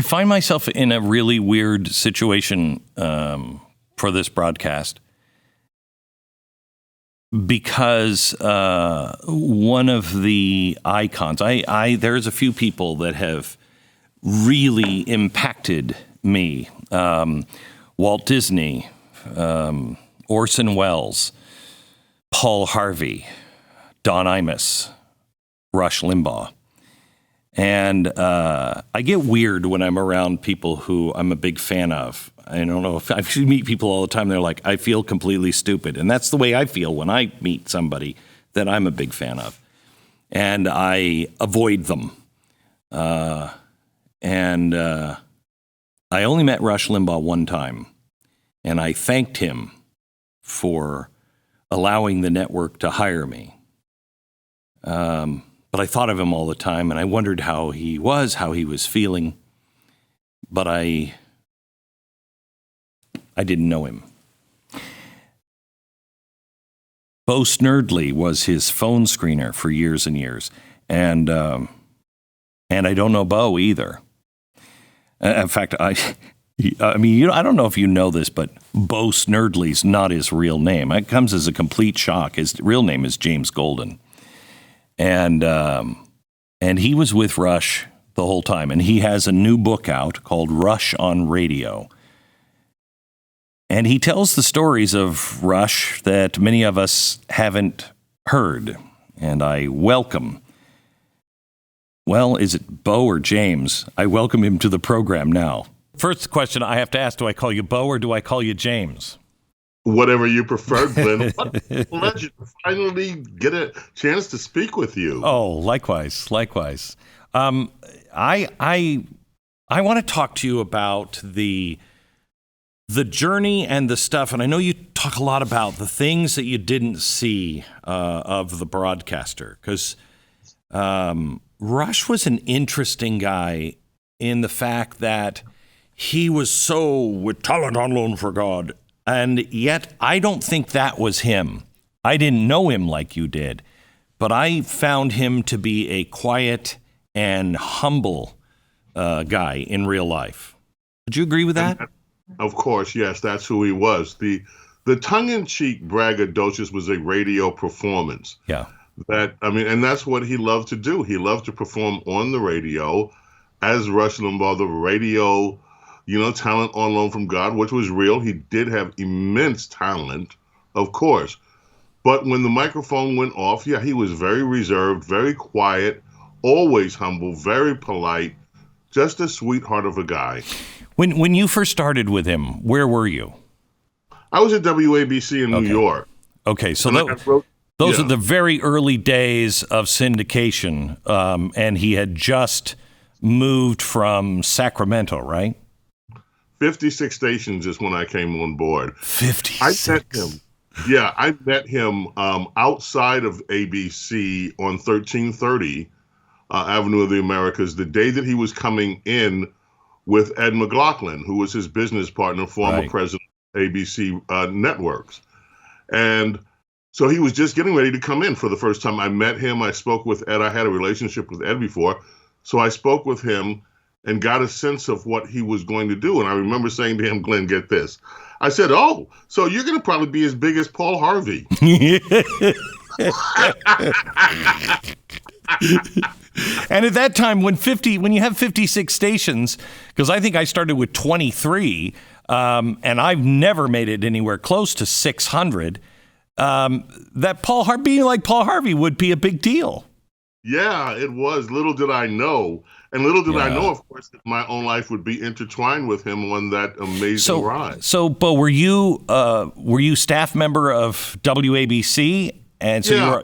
I find myself in a really weird situation for this broadcast because one of the icons, there's a few people that have really impacted me. Walt Disney, Orson Welles, Paul Harvey, Don Imus, Rush Limbaugh. And I get weird when I'm around people who I'm a big fan of. I don't know if I meet people all the time. They're like, I feel completely stupid. And that's the way I feel when I meet somebody that I'm a big fan of. And I avoid them. And I only met Rush Limbaugh one time. And I thanked him for allowing the network to hire me. But I thought of him all the time, and I wondered how he was feeling. But I didn't know him. Bo Snerdley was his phone screener for years and years, and I don't know Bo either. In fact, I mean, I don't know if you know this, but Bo Snerdley's not his real name. It comes as a complete shock. His real name is James Golden. And he was with Rush the whole time. And he has a new book out called Rush on Radio. And he tells the stories of Rush that many of us haven't heard. And I welcome, well, is it Bo or James? I welcome him to the program now. First question I have to ask, do I call you Bo or do I call you James? Whatever you prefer, Glenn. What a pleasure to finally get a chance to speak with you. Oh, likewise. I want to talk to you about the journey and the stuff, and I know you talk a lot about the things that you didn't see of the broadcaster, because Rush was an interesting guy in the fact that he was so with talent on loan for God. And yet, I don't think that was him. I didn't know him like you did, but I found him to be a quiet and humble guy in real life. Would you agree with that? Of course, yes, that's who he was. The tongue-in-cheek braggadocious was a radio performance. Yeah. And that's what he loved to do. He loved to perform on the radio as Rush Limbaugh, the radio, talent on loan from God, which was real. He did have immense talent, of course. But when the microphone went off, he was very reserved, very quiet, always humble, very polite, just a sweetheart of a guy. When you first started with him, where were you? I was at WABC in New York. Okay, so those are the very early days of syndication, and he had just moved from Sacramento, right? 56 stations is when I came on board. 56. I met him. Yeah, I met him outside of ABC on 1330 Avenue of the Americas the day that he was coming in with Ed McLaughlin, who was his business partner, former president of ABC Networks. And so he was just getting ready to come in for the first time. I met him. I spoke with Ed. I had a relationship with Ed before. So I spoke with him and got a sense of what he was going to do. And I remember saying to him, Glenn, get this. I said, oh, so you're going to probably be as big as Paul Harvey. And at that time, when you have 56 stations, because I think I started with 23, and I've never made it anywhere close to 600, that being like Paul Harvey would be a big deal. Yeah, it was. Little did I know. And little did I know, of course, that my own life would be intertwined with him on that amazing ride. So, Bo, were you staff member of WABC? And so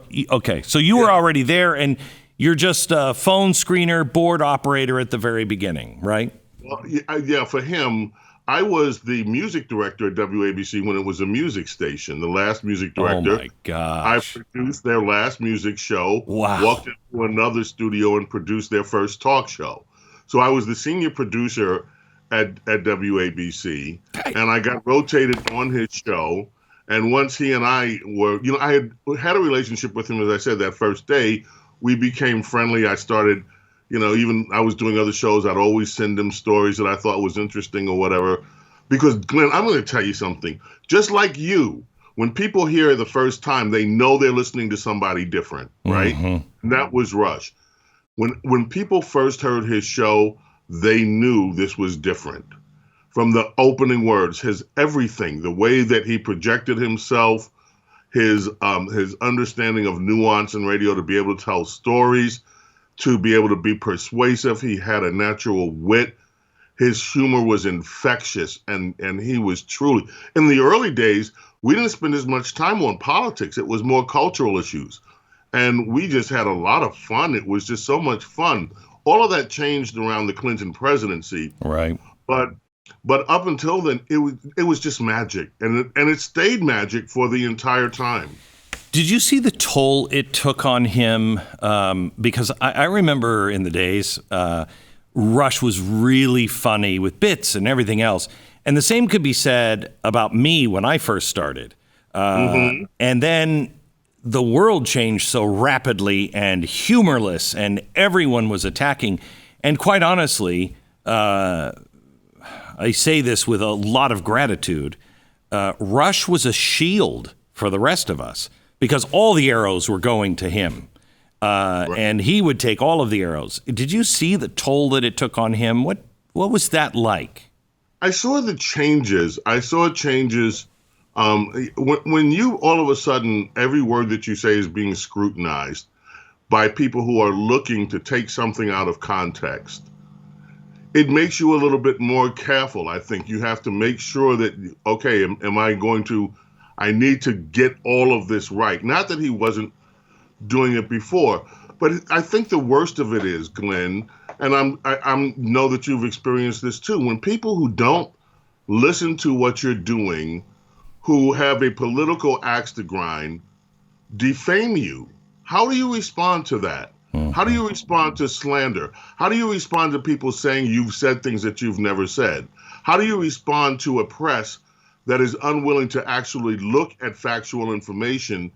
you were already there, and you're just a phone screener, board operator at the very beginning, right? Well, yeah, for him, I was the music director at WABC when it was a music station, the last music director. Oh, my gosh. I produced their last music show, wow. Walked into another studio and produced their first talk show. So I was the senior producer at WABC, and I got rotated on his show. And once he and I were, I had a relationship with him, as I said, that first day. We became friendly. I started, Even I was doing other shows, I'd always send them stories that I thought was interesting or whatever. Because, Glenn, I'm going to tell you something. Just like you, when people hear it the first time, they know they're listening to somebody different, right? And that was Rush. When people first heard his show, they knew this was different. From the opening words, his everything, the way that he projected himself, his understanding of nuance in radio to be able to tell stories, to be able to be persuasive. He had a natural wit. His humor was infectious, and he was truly, in the early days, we didn't spend as much time on politics. It was more cultural issues. And we just had a lot of fun. It was just so much fun. All of that changed around the Clinton presidency. Right. But up until then, it was just magic. And it stayed magic for the entire time. Did you see the toll it took on him? Because I remember in the days, Rush was really funny with bits and everything else. And the same could be said about me when I first started. And then the world changed so rapidly and humorless, and everyone was attacking. And quite honestly, I say this with a lot of gratitude, Rush was a shield for the rest of us, because all the arrows were going to him. Right. And he would take all of the arrows. Did you see the toll that it took on him? What was that like? I saw the changes. When you, all of a sudden, every word that you say is being scrutinized by people who are looking to take something out of context, it makes you a little bit more careful. I think you have to make sure that, okay, I need to get all of this right. Not that he wasn't doing it before, but I think the worst of it is, Glenn, and I know that you've experienced this too, when people who don't listen to what you're doing, who have a political axe to grind, defame you. How do you respond to that? How do you respond to slander? How do you respond to people saying you've said things that you've never said? How do you respond to a press that is unwilling to actually look at factual information,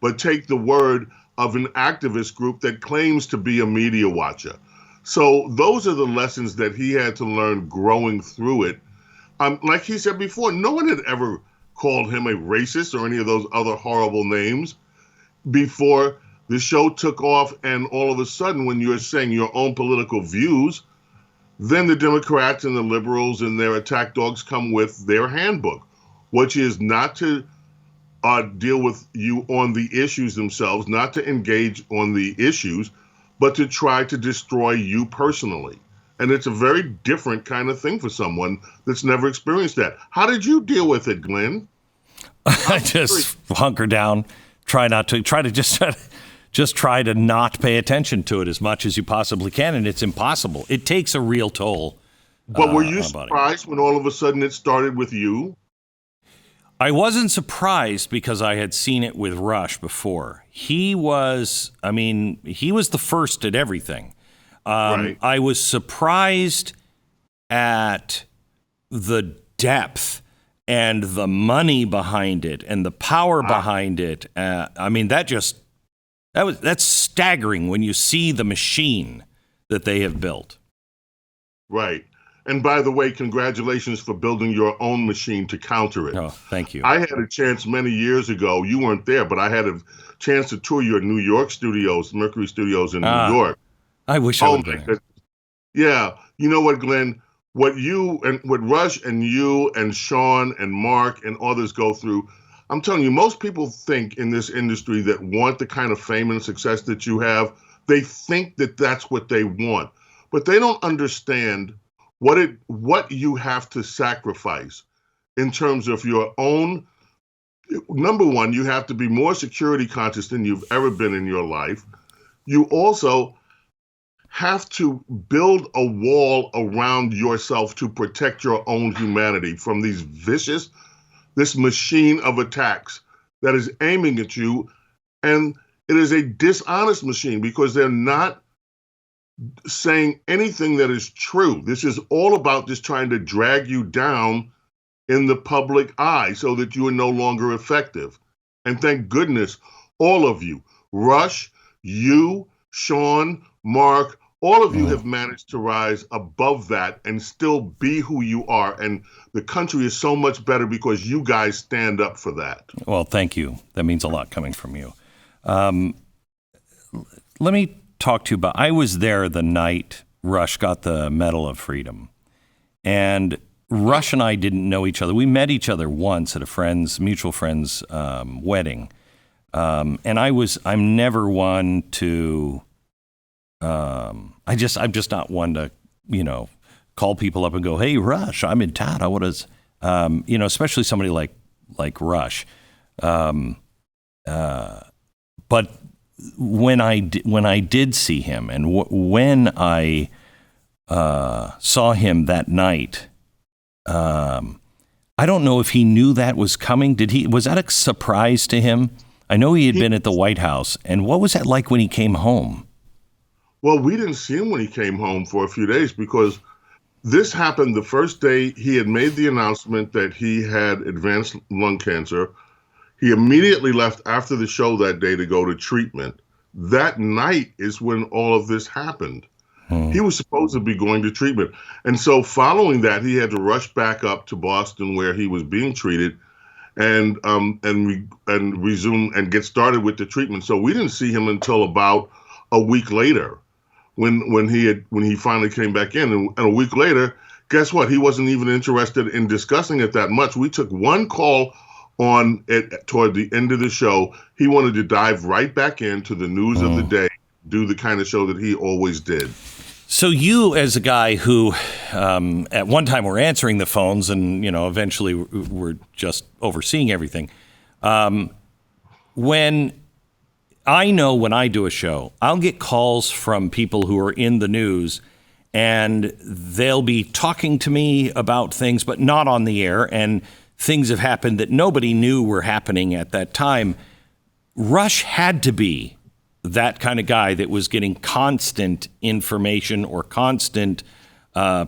but take the word of an activist group that claims to be a media watcher? So those are the lessons that he had to learn growing through it. Like he said before, no one had ever called him a racist or any of those other horrible names before the show took off. And all of a sudden, when you're saying your own political views, then the Democrats and the liberals and their attack dogs come with their handbook, which is not to deal with you on the issues themselves, not to engage on the issues, but to try to destroy you personally. And it's a very different kind of thing for someone that's never experienced that. How did you deal with it, Glenn? I just hunker down, try to not pay attention to it as much as you possibly can, and it's impossible. It takes a real toll. But were you surprised when all of a sudden it started with you? I wasn't surprised because I had seen it with Rush before. He was the first at everything. Right. I was surprised at the depth and the money behind it and the power behind it. That's staggering when you see the machine that they have built. Right. And by the way, congratulations for building your own machine to counter it. Oh, thank you. I had a chance many years ago. You weren't there, but I had a chance to tour your New York studios, Mercury Studios in New York. I wish I would have been. Yeah. You know what, Glenn? What Rush and you and Sean and Mark and others go through, I'm telling you, most people think in this industry that want the kind of fame and success that you have, they think that that's what they want. But they don't understand what you have to sacrifice in terms of your own. Number one, you have to be more security conscious than you've ever been in your life. You also have to build a wall around yourself to protect your own humanity from this machine of attacks that is aiming at you. And it is a dishonest machine because they're not saying anything that is true. This is all about just trying to drag you down in the public eye so that you are no longer effective. And thank goodness, all of you, Rush, you, Sean, Mark, All of you have managed to rise above that and still be who you are. And the country is so much better because you guys stand up for that. Well, thank you. That means a lot coming from you. Let me talk to you about, I was there the night Rush got the Medal of Freedom. And Rush and I didn't know each other. We met each other once at a mutual friend's wedding. And I'm never one to, I'm just not one to, call people up and go, "Hey, Rush, I'm in town. I want to," especially somebody like Rush. But when I did see him, and when I saw him that night, I don't know if he knew that was coming. Was that a surprise to him? I know he had been at the White House, and what was that like when he came home? Well, we didn't see him when he came home for a few days because this happened the first day he had made the announcement that he had advanced lung cancer. He immediately left after the show that day to go to treatment. That night is when all of this happened. He was supposed to be going to treatment. And so following that, he had to rush back up to Boston where he was being treated and resume and get started with the treatment. So we didn't see him until about a week later when he finally came back in. And a week later, guess what? He wasn't even interested in discussing it that much. We took one call on it toward the end of the show. He wanted to dive right back into the news of the day, do the kind of show that he always did. So you, as a guy who at one time were answering the phones and, eventually were just overseeing everything, when I do a show, I'll get calls from people who are in the news and they'll be talking to me about things, but not on the air, and things have happened that nobody knew were happening at that time. Rush had to be that kind of guy that was getting constant information or constant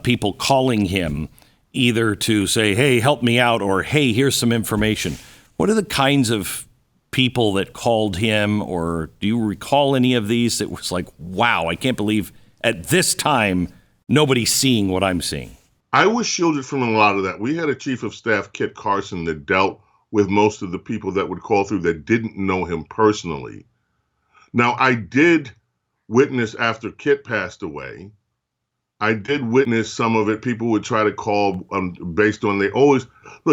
people calling him either to say, "Hey, help me out," or "Hey, here's some information." What are the kinds of people that called him, or do you recall any of these that was like, wow, I can't believe at this time nobody's seeing what I'm seeing? I was shielded from a lot of that. We had a chief of staff, Kit Carson, that dealt with most of the people that would call through that didn't know him personally. Now, I did witness after Kit passed away. I did witness some of it. People would try to call based on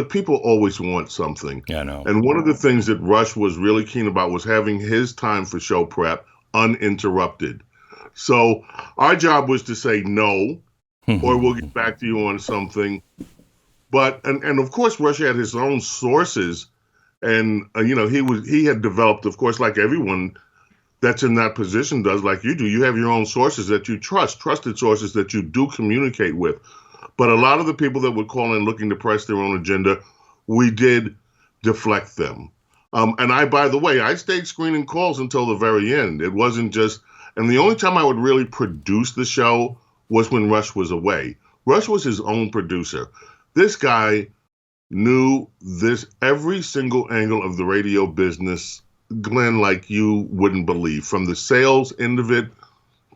people always want something. Yeah, I know. And one of the things that Rush was really keen about was having his time for show prep uninterrupted. So our job was to say no, or we'll get back to you on something. But, and of course, Rush had his own sources. And, he had developed, of course, like everyone that's in that position does, like you do. You have your own sources that you trusted sources that you do communicate with. But a lot of the people that would call in looking to press their own agenda, we did deflect them. And by the way, I stayed screening calls until the very end. It wasn't just, and the only time I would really produce the show was when Rush was away. Rush was his own producer. This guy knew every single angle of the radio business, Glenn, like you wouldn't believe, from the sales end of it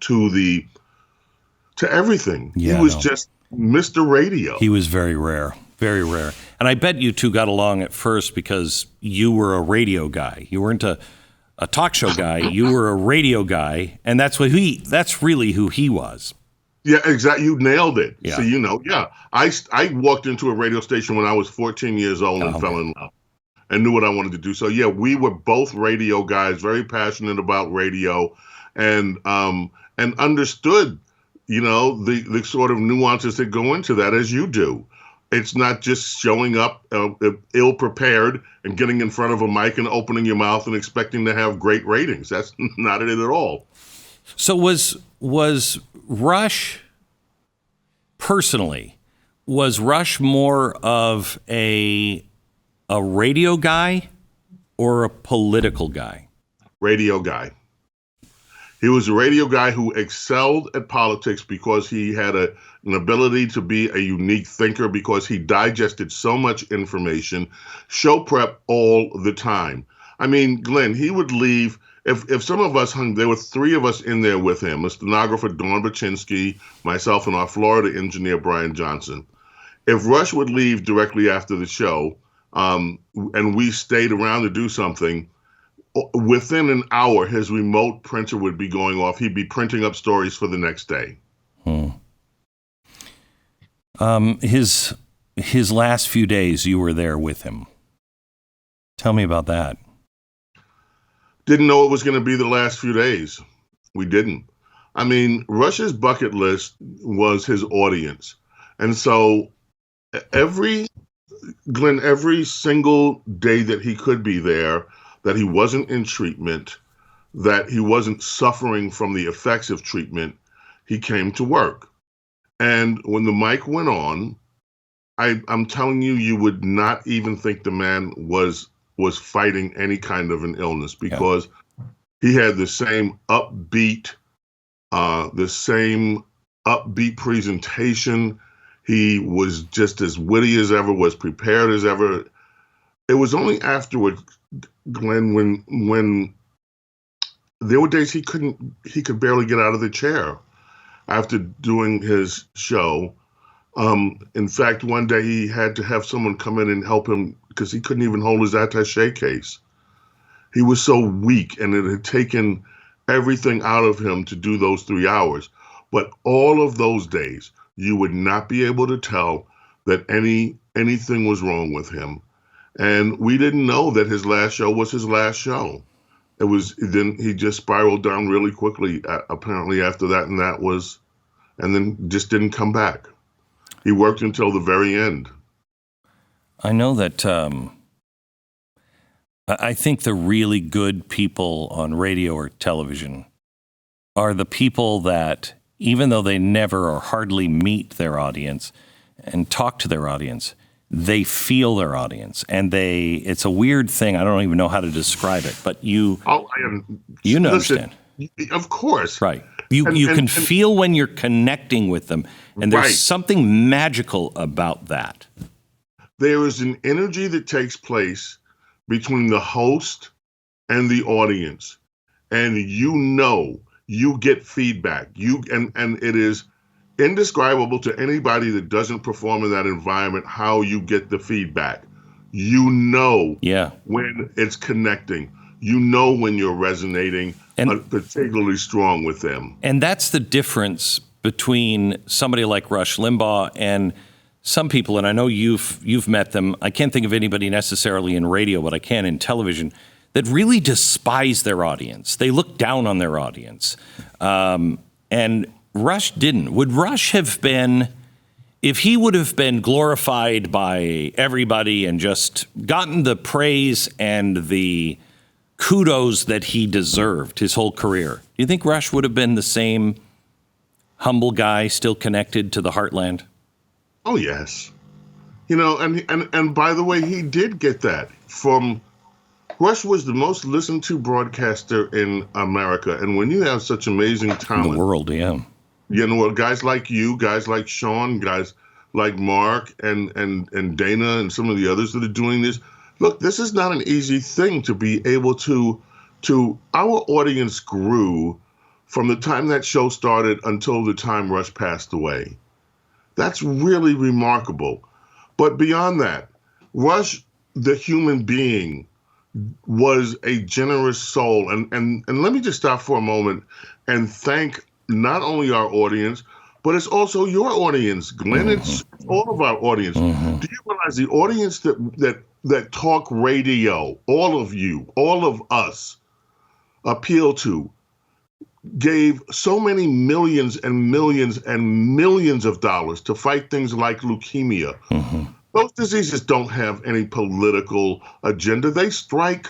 to everything. Yeah, he was just Mr. Radio. He was very rare, very rare. And I bet you two got along at first because you were a radio guy. You weren't a talk show guy. You were a radio guy, and that's really who he was. Yeah, exactly. You nailed it. Yeah. So, I walked into a radio station when I was 14 years old and fell in love and knew what I wanted to do. So, yeah, we were both radio guys, very passionate about radio, and understood, the sort of nuances that go into that, as you do. It's not just showing up ill-prepared and getting in front of a mic and opening your mouth and expecting to have great ratings. That's not it at all. So was Rush, personally, was Rush more of a radio guy or a political guy? Radio guy. He was a radio guy who excelled at politics because he had an ability to be a unique thinker, because he digested so much information, show prep all the time. I mean, Glenn, he would leave if some of us hung, there were three of us in there with him, a stenographer, Dawn Baczynski, myself, and our Florida engineer, Brian Johnson. If Rush would leave directly after the show, and we stayed around to do something, within an hour, his remote printer would be going off. He'd be printing up stories for the next day. His last few days, you were there with him. Tell me about that. Didn't know it was going to be the last few days. We didn't. I mean, Rush's bucket list was his audience. And so every single day that he could be there, that he wasn't in treatment, that he wasn't suffering from the effects of treatment, he came to work. And when the mic went on, I'm telling you, you would not even think the man was fighting any kind of an illness, because he had the same upbeat presentation. He was just as witty as ever, was prepared as ever. It was only afterward, Glenn, when there were days he could barely get out of the chair after doing his show. In fact, one day he had to have someone come in and help him because he couldn't even hold his attaché case. He was so weak, and it had taken everything out of him to do those 3 hours. But all of those days, you would not be able to tell that anything was wrong with him. And we didn't know that his last show was his last show. Then he just spiraled down really quickly, apparently after that, and then just didn't come back. He worked until the very end. I know that I think the really good people on radio or television are the people that, even though they never or hardly meet their audience and talk to their audience, they feel their audience. And it's a weird thing. I don't even know how to describe it, but you understand. Of course. Right. You can feel when you're connecting with them, and there's something magical about that. There is an energy that takes place between the host and the audience, and you get feedback. And it is indescribable to anybody that doesn't perform in that environment how you get the feedback. When it's connecting. When you're resonating particularly strong with them. And that's the difference between somebody like Rush Limbaugh and some people, and I know you've met them. I can't think of anybody necessarily in radio, but I can in television, that really despise their audience. They look down on their audience. And Rush didn't. Would Rush have been, if he would have been glorified by everybody and just gotten the praise and the kudos that he deserved his whole career, do you think Rush would have been the same humble guy still connected to the heartland? Oh, yes. And by the way, he did get that from Rush. Was the most listened to broadcaster in America. And when you have such amazing talent in the world, guys like you, guys like Sean, guys like Mark and Dana and some of the others that are doing this. Look, this is not an easy thing to be able to our audience grew from the time that show started until the time Rush passed away. That's really remarkable. But beyond that, Rush, the human being, was a generous soul. And let me just stop for a moment and thank not only our audience, but it's also your audience, Glenn. It's all of our audience. Do you realize the audience that talk radio, all of you, all of us, appeal to, gave so many millions and millions and millions of dollars to fight things like leukemia. Those diseases don't have any political agenda. They strike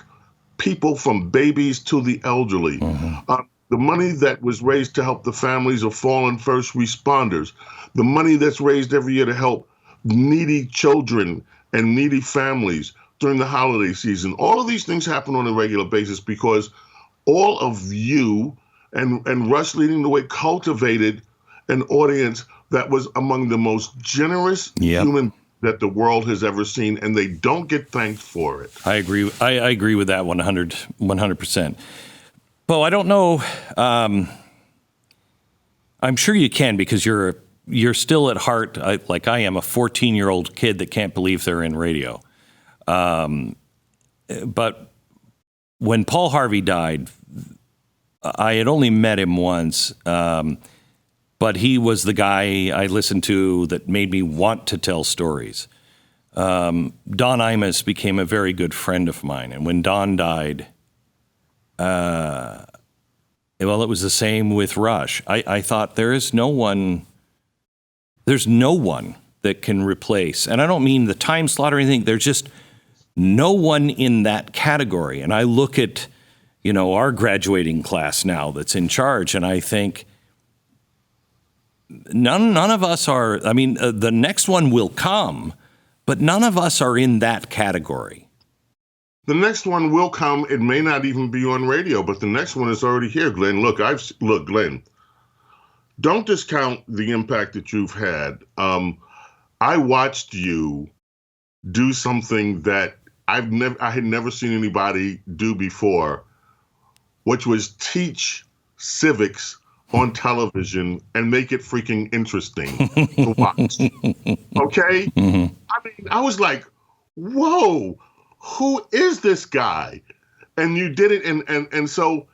people from babies to the elderly. The money that was raised to help the families of fallen first responders, the money that's raised every year to help needy children and needy families during the holiday season. All of these things happen on a regular basis because all of you and Rush leading the way cultivated an audience that was among the most generous human that the world has ever seen, and they don't get thanked for it. I agree. I agree with that 100%. Bo, I don't know. I'm sure you can because you're still at heart, like I am, a 14-year-old kid that can't believe they're in radio. But when Paul Harvey died, I had only met him once, but he was the guy I listened to that made me want to tell stories. Don Imus became a very good friend of mine, and when Don died, well, it was the same with Rush. I thought there's no one that can replace, and I don't mean the time slot or anything. There's just no one in that category. And I look at, our graduating class now that's in charge, and I think none of us are. I mean, the next one will come, but none of us are in that category. The next one will come. It may not even be on radio, but the next one is already here, Glenn. Look, Glenn, don't discount the impact that you've had. I watched you do something that I had never seen anybody do before, which was teach civics on television and make it freaking interesting to watch. Okay? Mm-hmm. I mean, I was like, whoa. Who is this guy? And you did it, and so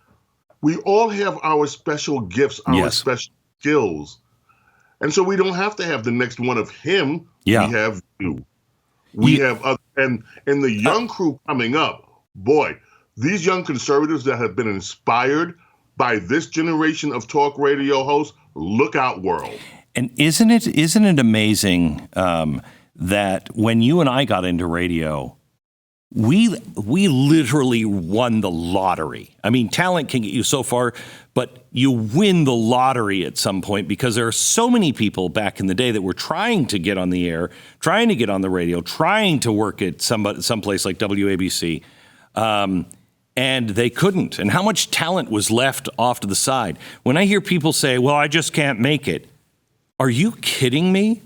we all have our special gifts, our special skills. And so we don't have to have the next one of him. Yeah. We have you. We have other, and the young crew coming up, boy, these young conservatives that have been inspired by this generation of talk radio hosts, look out, world. And isn't it amazing that when you and I got into radio, we literally won the lottery. I mean, talent can get you so far, but you win the lottery at some point because there are so many people back in the day that were trying to get on the air, trying to get on the radio, trying to work at someplace like WABC, and they couldn't. And how much talent was left off to the side? When I hear people say, well, I just can't make it, are you kidding me?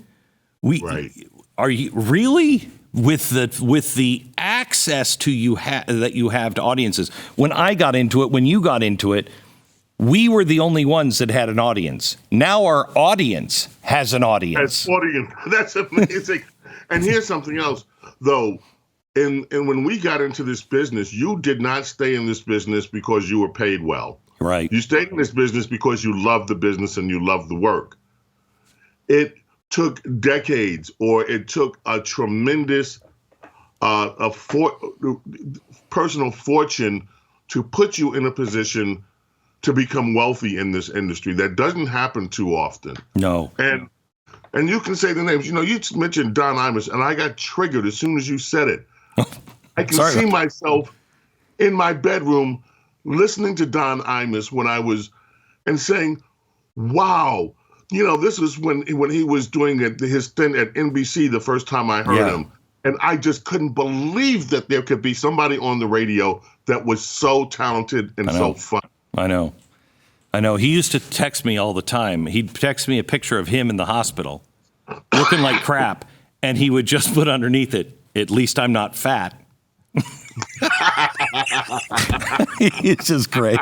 Right. Are you really? With the access to that you have to audiences. When I got into it, when you got into it, we were the only ones that had an audience. Now our audience has an audience. That's amazing. And here's something else, though. And when we got into this business, you did not stay in this business because you were paid well. Right. You stayed in this business because you loved the business and you loved the work. It took decades, or it took a tremendous personal fortune to put you in a position to become wealthy in this industry. That doesn't happen too often. No. And you can say the names. You mentioned Don Imus, and I got triggered as soon as you said it. I can see myself in my bedroom listening to Don Imus when I was, and saying, wow. This was when he was doing his stint at NBC the first time I heard him. And I just couldn't believe that there could be somebody on the radio that was so talented and so fun. I know. He used to text me all the time. He'd text me a picture of him in the hospital looking like crap, and he would just put underneath it, at least I'm not fat. He's just great.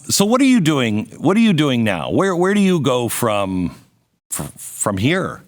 So what are you doing? What are you doing now? Where do you go from here?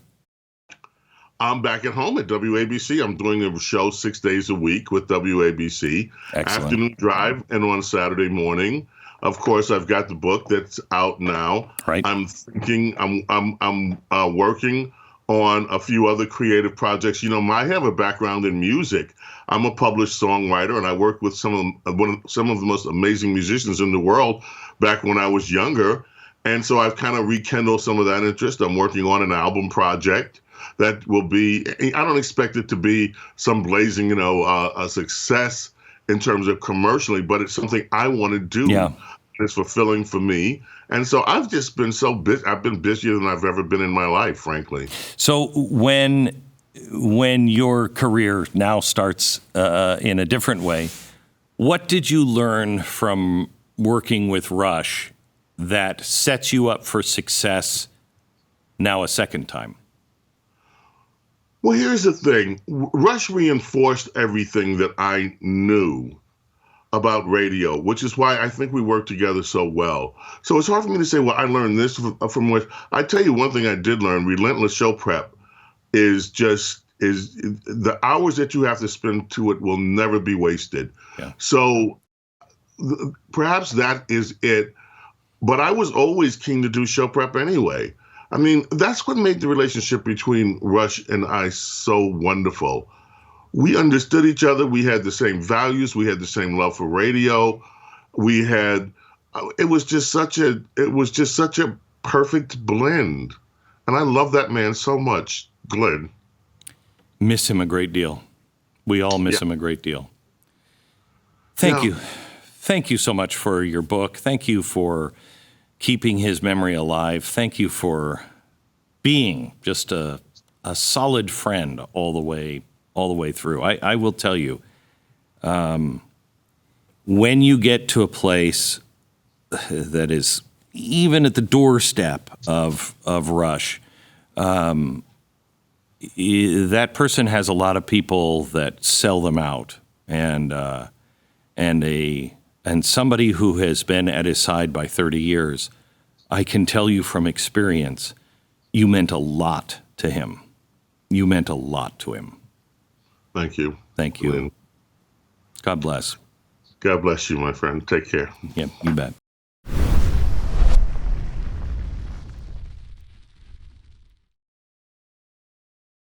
I'm back at home at WABC. I'm doing a show 6 days a week with WABC. Excellent. Afternoon drive and on Saturday morning. Of course, I've got the book that's out now. Right. I'm thinking. I'm working on a few other creative projects. I have a background in music. I'm a published songwriter, and I worked with some of the most amazing musicians in the world back when I was younger. And so I've kind of rekindled some of that interest. I'm working on an album project that will be, I don't expect it to be some blazing, a success in terms of commercially, but it's something I want to do. Yeah. It's fulfilling for me. And so I've just been so busy. I've been busier than I've ever been in my life, frankly. So when your career now starts in a different way, what did you learn from working with Rush that sets you up for success now a second time? Well, here's the thing. Rush reinforced everything that I knew about radio, which is why I think we work together so well. So it's hard for me to say, well, I learned this from which. I tell you one thing I did learn: relentless show prep is the hours that you have to spend to it will never be wasted. Yeah. So perhaps that is it. But I was always keen to do show prep anyway. I mean, that's what made the relationship between Rush and I so wonderful. We understood each other. We had the same values. We had the same love for radio. It was just such a perfect blend. And I love that man so much, Glenn. Miss him a great deal. We all miss him a great deal. Thank you. Thank you so much for your book. Thank you for keeping his memory alive. Thank you for being just a solid friend all the way through. I will tell you, when you get to a place that is even at the doorstep of Rush, that person has a lot of people that sell them out, and somebody who has been at his side by 30 years, I can tell you from experience, you meant a lot to him. You meant a lot to him. Thank you. Thank you. Glenn. God bless. God bless you, my friend. Take care. Yeah, you bet.